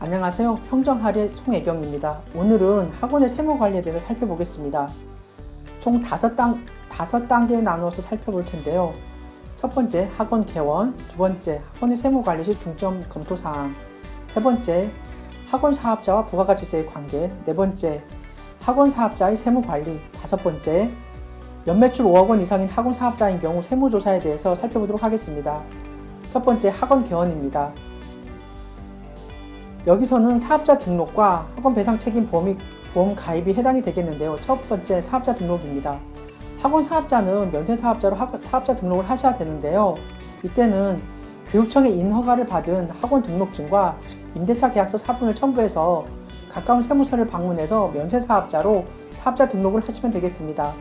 안녕하세요. 평정할의 송혜경입니다. 오늘은 학원의 세무관리에 대해서 살펴보겠습니다. 총 5단계에 나누어서 살펴볼 텐데요. 첫 번째, 학원 개원. 두 번째, 학원의 세무관리 시 중점 검토사항. 세 번째, 학원 사업자와 부가가치세의 관계. 네 번째, 학원 사업자의 세무관리. 다섯 번째, 연매출 5억 원 이상인 학원 사업자인 경우 세무조사에 대해서 살펴보도록 하겠습니다. 첫 번째, 학원 개원입니다. 여기서는 사업자 등록과 학원 배상 책임 보험 가입이 해당이 되겠는데요. 첫 번째, 사업자 등록입니다. 학원 사업자는 면세 사업자로 사업자 등록을 하셔야 되는데요. 이때는 교육청의 인허가를 받은 학원 등록증과 임대차 계약서 사본을 첨부해서 가까운 세무서를 방문해서 면세 사업자로 사업자 등록을 하시면 되겠습니다.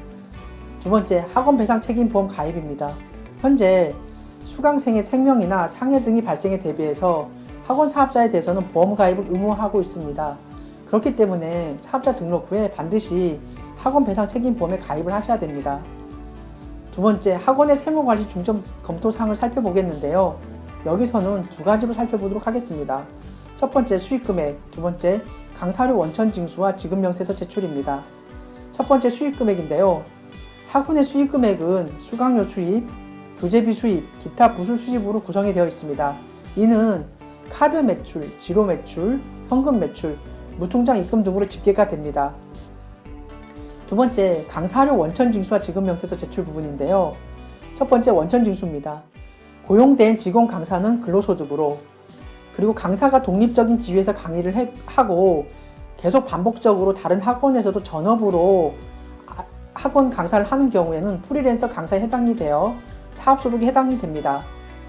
두 번째, 학원 배상 책임 보험 가입입니다. 현재 수강생의 생명이나 상해 등이 발생에 대비해서 학원 사업자에 대해서는 보험 가입을 의무화하고 있습니다. 그렇기 때문에 사업자 등록 후에 반드시 학원 배상 책임 보험에 가입을 하셔야 됩니다. 두 번째, 학원의 세무관리 중점 검토사항을 살펴보겠는데요. 여기서는 두 가지로 살펴보도록 하겠습니다. 첫 번째, 수익금액. 두 번째, 강사료 원천 징수와 지급명세서 제출입니다. 첫 번째, 수익금액인데요. 학원의 수익금액은 수강료 수입, 교재비 수입, 기타 부수 수입으로 구성이 되어 있습니다. 이는 카드 매출, 지로 매출, 현금 매출, 무통장 입금 등으로 집계가 됩니다. 두 번째, 강사료 원천 징수와 지급명세서 제출 부분인데요. 첫 번째, 원천 징수입니다. 고용된 직원 강사는 근로소득으로, 그리고 강사가 독립적인 지위에서 강의를 하고 계속 반복적으로 다른 학원에서도 전업으로 학원 강사를 하는 경우에는 프리랜서 강사에 해당이 되어 사업소득에 해당이 됩니다.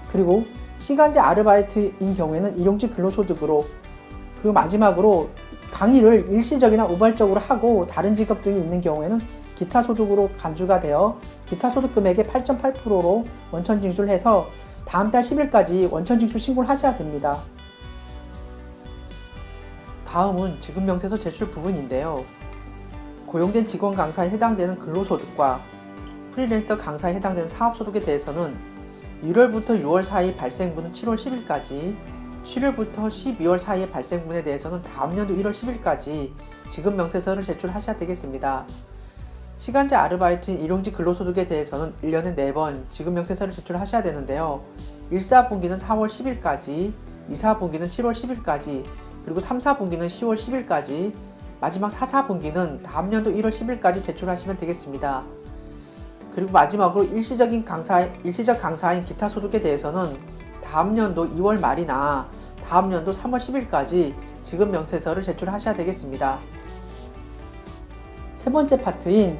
그리고 시간제 아르바이트인 경우에는 일용직 근로소득으로, 그리고 마지막으로 강의를 일시적이나 우발적으로 하고 다른 직업 등이 있는 경우에는 기타 소득으로 간주가 되어 기타 소득 금액의 8.8%로 원천 징수를 해서 다음 달 10일까지 원천 징수 신고를 하셔야 됩니다. 다음은 지급명세서 제출 부분인데요. 고용된 직원 강사에 해당되는 근로소득과 프리랜서 강사에 해당되는 사업소득에 대해서는 1월부터 6월 사이 발생분은 7월 10일까지, 7월부터 12월 사이의 발생분에 대해서는 다음 연도 1월 10일까지 지급명세서를 제출하셔야 되겠습니다. 시간제 아르바이트인 일용직 근로소득에 대해서는 1년에 4번 지급명세서를 제출하셔야 되는데요. 1사분기는 4월 10일까지, 2사분기는 7월 10일까지, 그리고 3사분기는 10월 10일까지, 마지막 4사분기는 다음 연도 1월 10일까지 제출하시면 되겠습니다. 그리고 마지막으로 일시적 강사인 기타 소득에 대해서는 다음 연도 2월 말이나 다음 연도 3월 10일까지 지급명세서를 제출하셔야 되겠습니다. 세 번째 파트인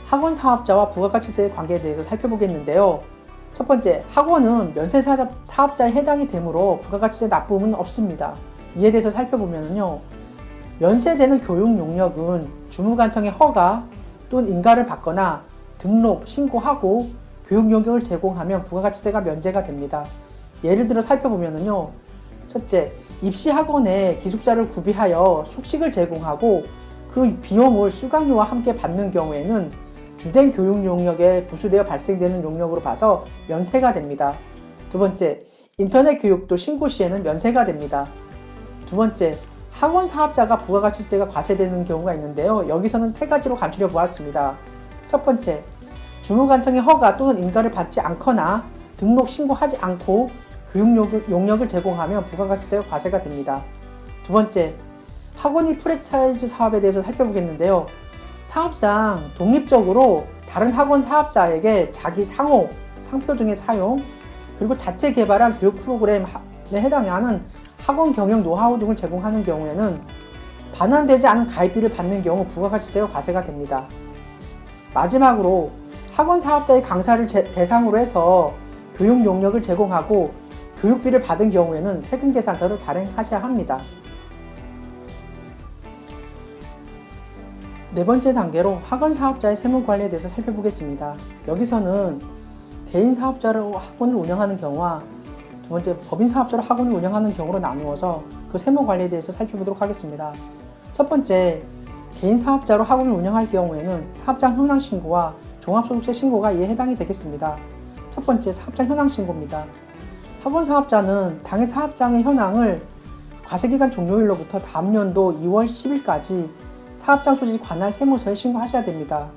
학원 사업자와 부가가치세의 관계에 대해서 살펴보겠는데요. 첫 번째, 학원은 면세 사업자에 해당이 되므로 부가가치세 납부음은 없습니다. 이에 대해서 살펴보면요. 면세되는 교육 용역은 주무관청의 허가 또는 인가를 받거나 등록, 신고하고 교육 용역을 제공하면 부가가치세가 면제가 됩니다. 예를 들어 살펴보면요. 첫째, 입시 학원에 기숙사를 구비하여 숙식을 제공하고 그 비용을 수강료와 함께 받는 경우에는 주된 교육 용역에 부수되어 발생되는 용역으로 봐서 면세가 됩니다. 두 번째, 인터넷 교육도 신고 시에는 면세가 됩니다. 두 번째, 학원 사업자가 부가가치세가 과세되는 경우가 있는데요. 여기서는 세 가지로 간추려 보았습니다. 첫 번째, 주무관청의 허가 또는 인가를 받지 않거나 등록 신고하지 않고 교육 용역을 제공하면 부가가치세가 과세가 됩니다. 두 번째, 학원이 프랜차이즈 사업에 대해서 살펴보겠는데요. 사업상 독립적으로 다른 학원 사업자에게 자기 상호, 상표 등의 사용, 그리고 자체 개발한 교육 프로그램에 해당하는 학원 경영 노하우 등을 제공하는 경우에는 반환되지 않은 가입비를 받는 경우 부가가치세가 과세가 됩니다. 마지막으로 학원 사업자의 강사를 대상으로 해서 교육 용역을 제공하고 교육비를 받은 경우에는 세금계산서를 발행하셔야 합니다. 네 번째 단계로 학원 사업자의 세무관리에 대해서 살펴보겠습니다. 여기서는 개인 사업자로 학원을 운영하는 경우와 두 번째, 법인 사업자로 학원을 운영하는 경우로 나누어서 그 세무관리에 대해서 살펴보도록 하겠습니다. 첫 번째, 개인 사업자로 학원을 운영할 경우에는 사업장 현황 신고와 종합소득세 신고가 이에 해당이 되겠습니다. 첫 번째, 사업장 현황 신고입니다. 학원 사업자는 당해 사업장의 현황을 과세기간 종료일로부터 다음 연도 2월 10일까지 사업장 소지 관할 세무서에 신고하셔야 됩니다.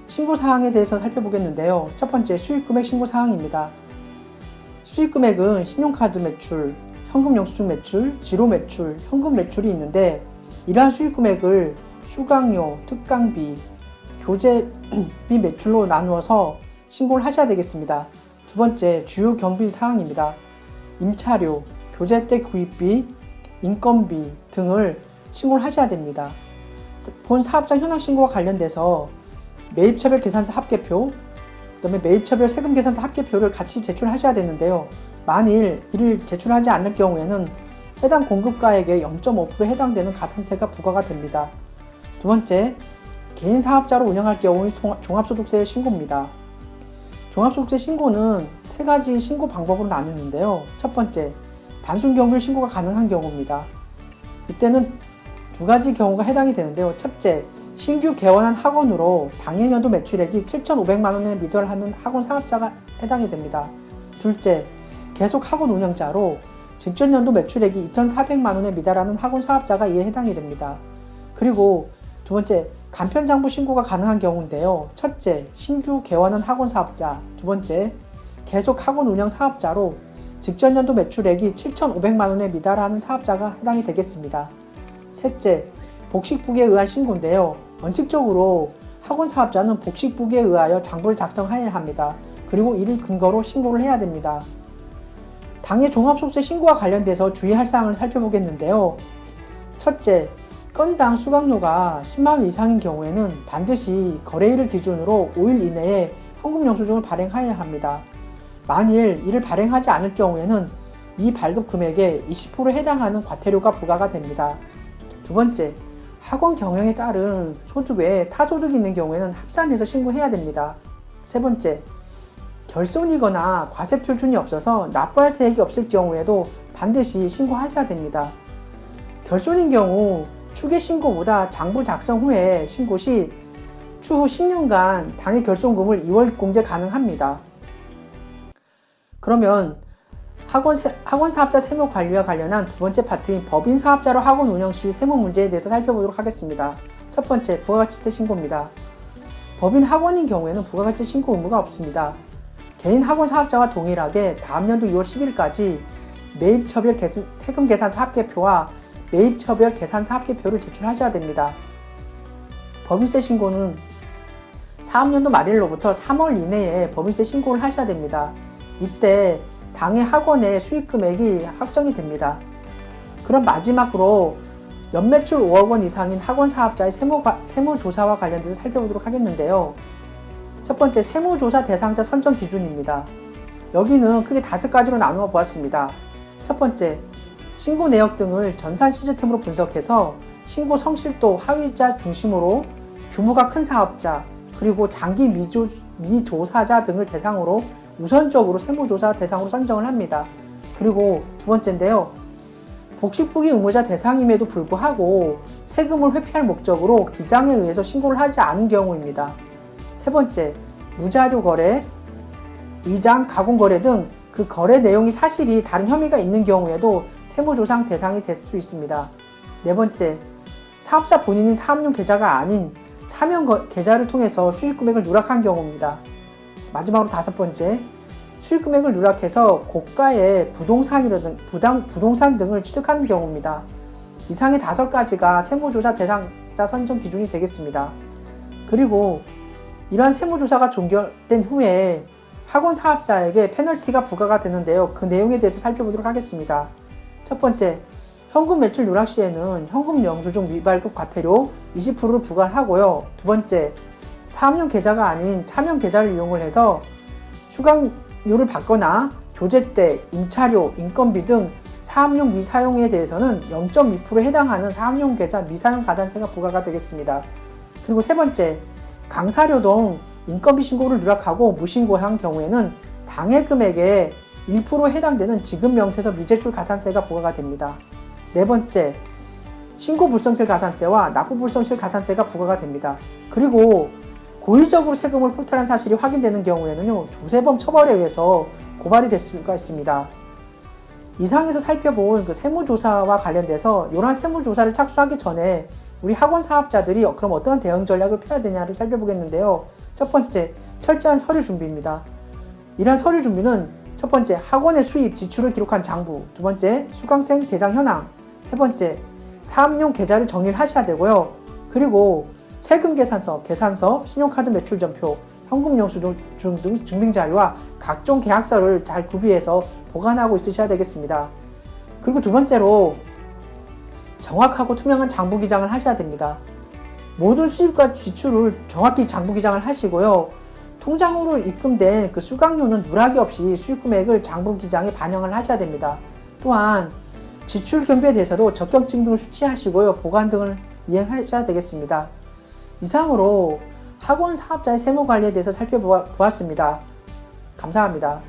신고사항에 대해서 살펴보겠는데요. 첫 번째, 수익금액 신고사항입니다. 수익금액은 신용카드 매출, 현금 영수증 매출, 지로 매출, 현금 매출이 있는데 이러한 수익금액을 수강료, 특강비, 교재비 매출로 나누어서 신고를 하셔야 되겠습니다. 두 번째, 주요 경비 사항입니다. 임차료, 교재대 구입비, 인건비 등을 신고를 하셔야 됩니다. 본 사업장 현황 신고와 관련돼서 매입처별 계산서 합계표, 그 다음에 매입처별 세금 계산서 합계표를 같이 제출하셔야 되는데요. 만일 이를 제출하지 않을 경우에는 해당 공급가액의 0.5%에 해당되는 가산세가 부과가 됩니다. 두 번째, 개인 사업자로 운영할 경우의 종합소득세 신고입니다. 종합소득세 신고는 세 가지 신고 방법으로 나누는데요. 첫 번째, 단순 경비로 신고가 가능한 경우입니다. 이때는 두 가지 경우가 해당이 되는데요. 첫째, 신규 개원한 학원으로 당해년도 매출액이 7,500만 원에 미달하는 학원 사업자가 해당이 됩니다. 둘째, 계속 학원 운영자로 직전 연도 매출액이 2,400만 원에 미달하는 학원 사업자가 이에 해당이 됩니다. 그리고 두 번째, 간편장부 신고가 가능한 경우인데요. 첫째, 신규 개원한 학원 사업자. 두 번째, 계속 학원 운영 사업자로 직전 연도 매출액이 7,500만 원에 미달하는 사업자가 해당이 되겠습니다. 셋째, 복식부기에 의한 신고인데요. 원칙적으로 학원 사업자는 복식부기에 의하여 장부를 작성해야 합니다. 그리고 이를 근거로 신고를 해야 됩니다. 당해 종합소득세 신고와 관련돼서 주의할 사항을 살펴보겠는데요. 첫째, 건당 수강료가 10만 원 이상인 경우에는 반드시 거래일을 기준으로 5일 이내에 현금 영수증을 발행해야 합니다. 만일 이를 발행하지 않을 경우에는 이 발급 금액에 20%에 해당하는 과태료가 부과가 됩니다. 두 번째, 학원 경영에 따른 소득 외에 타소득이 있는 경우에는 합산해서 신고해야 됩니다. 세 번째, 결손이거나 과세 표준이 없어서 납부할 세액이 없을 경우에도 반드시 신고하셔야 됩니다. 결손인 경우 추계 신고보다 장부 작성 후에 신고 시 추후 10년간 당해 결손금을 2월 공제 가능합니다. 그러면 학원 사업자 세무 관리와 관련한 두 번째 파트인 법인 사업자로 학원 운영 시 세무 문제에 대해서 살펴보도록 하겠습니다. 첫 번째, 부가가치세 신고입니다. 법인 학원인 경우에는 부가가치 신고 의무가 없습니다. 개인 학원 사업자와 동일하게 다음 연도 2월 10일까지 매입처별 세금 계산서 합계표와 매입처별 계산서 합계표를 제출하셔야 됩니다. 법인세 신고는 사업연도 말일로부터 3월 이내에 법인세 신고를 하셔야 됩니다. 이때 당해 학원의 수익금액이 확정이 됩니다. 그럼 마지막으로 연매출 5억 원 이상인 학원 사업자의 세무조사와 관련돼서 살펴보도록 하겠는데요. 첫 번째, 세무조사 대상자 선정 기준입니다. 여기는 크게 5가지로 나누어 보았습니다. 첫 번째, 신고 내역 등을 전산 시스템으로 분석해서 신고 성실도 하위자 중심으로 규모가 큰 사업자, 그리고 장기 미조사자 등을 대상으로 우선적으로 세무조사 대상으로 선정을 합니다. 그리고 두 번째인데요. 복식부기 의무자 대상임에도 불구하고 세금을 회피할 목적으로 기장에 의해서 신고를 하지 않은 경우입니다. 세 번째, 무자료 거래, 위장, 가공 거래 등 그 거래 내용이 사실이 다른 혐의가 있는 경우에도 세무조사 대상이 될 수 있습니다. 네 번째, 사업자 본인이 사업용 계좌가 아닌 차명 계좌를 통해서 수익금액을 누락한 경우입니다. 마지막으로 다섯 번째, 수익금액을 누락해서 고가의 부동산 등을 취득하는 경우입니다. 이상의 5가지가 세무조사 대상자 선정 기준이 되겠습니다. 그리고 이러한 세무조사가 종결된 후에 학원 사업자에게 페널티가 부과가 되는데요. 그 내용에 대해서 살펴보도록 하겠습니다. 첫 번째, 현금 매출 누락 시에는 현금 영수증 미발급 과태료 20%를 부과를 하고요. 두 번째, 사업용 계좌가 아닌 차명 계좌를 이용을 해서 수강료를 받거나 교재대, 임차료, 인건비 등 사업용 미사용에 대해서는 0.2%에 해당하는 사업용 계좌 미사용 가산세가 부과가 되겠습니다. 그리고 세 번째, 강사료 등 인건비 신고를 누락하고 무신고한 경우에는 당해 금액의 1%에 해당되는 지급 명세서 미제출 가산세가 부과가 됩니다. 네 번째, 신고 불성실 가산세와 납부 불성실 가산세가 부과가 됩니다. 그리고 고의적으로 세금을 포탈한 사실이 확인되는 경우에는요, 조세범 처벌에 의해서 고발이 될 수가 있습니다. 이상에서 살펴본 그 세무조사와 관련돼서 이러한 세무조사를 착수하기 전에 우리 학원 사업자들이 그럼 어떠한 대응 전략을 펴야 되냐를 살펴보겠는데요. 첫 번째, 철저한 서류 준비입니다. 이러한 서류 준비는 첫 번째, 학원의 수입, 지출을 기록한 장부, 두 번째, 수강생 대장 현황, 세 번째, 사업용 계좌를 정리를 하셔야 되고요. 그리고 세금 계산서, 계산서, 신용카드 매출 전표, 현금 영수증 등 증빙자료와 각종 계약서를 잘 구비해서 보관하고 있으셔야 되겠습니다. 그리고 두 번째로 정확하고 투명한 장부 기장을 하셔야 됩니다. 모든 수입과 지출을 정확히 장부 기장을 하시고요. 통장으로 입금된 그 수강료는 누락이 없이 수입 금액을 장부 기장에 반영을 하셔야 됩니다. 또한 지출 경비에 대해서도 적격 증빙을 수취하시고요. 보관 등을 이행하셔야 되겠습니다. 이상으로 학원 사업자의 세무 관리에 대해서 살펴보았습니다. 감사합니다.